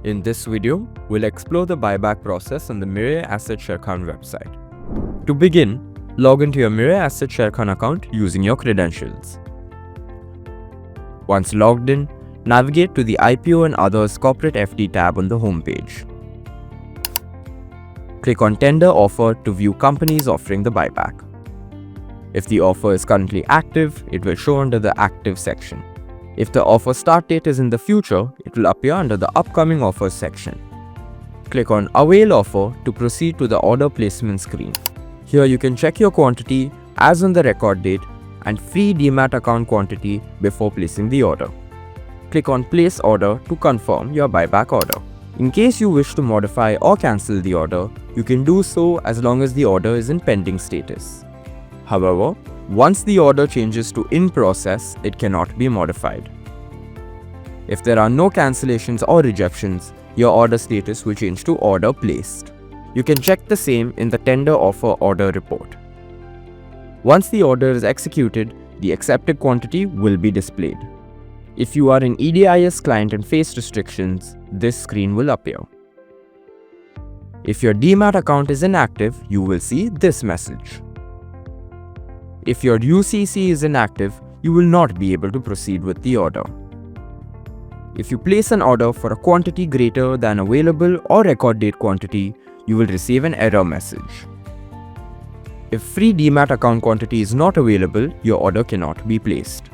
In this video, we'll explore the buyback process on the Mirae Asset Sharekhan website. To begin, log into your Mirae Asset Sharekhan account using your credentials. Once logged in, navigate to the IPO and Others Corporate FD tab on the homepage. Click on Tender Offer to view companies offering the buyback. If the offer is currently active, it will show under the Active section. If the offer start date is in the future, it will appear under the Upcoming Offers section. Click on Avail Offer to proceed to the order placement screen. Here you can check your quantity as on the record date and free demat account quantity before placing the order. Click on Place Order to confirm your buyback order. In case you wish to modify or cancel the order, you can do so as long as the order is in pending status. However, once the order changes to in process, it cannot be modified. If there are no cancellations or rejections, your order status will change to order placed. You can check the same in the Tender Offer Order report. Once the order is executed, the accepted quantity will be displayed. If you are an EDIS client and face restrictions, this screen will appear. If your demat account is inactive, you will see this message. If your UCC is inactive, you will not be able to proceed with the order. If you place an order for a quantity greater than available or record date quantity, you will receive an error message. If free demat account quantity is not available, your order cannot be placed.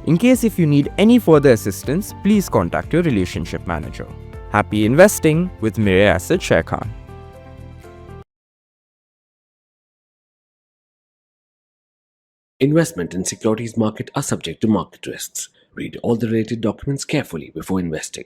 In case if you need any further assistance, please contact your relationship manager. Happy investing with Mirae Asset Sharekhan. Investment in securities market are subject to market risks. Read all the related documents carefully before investing.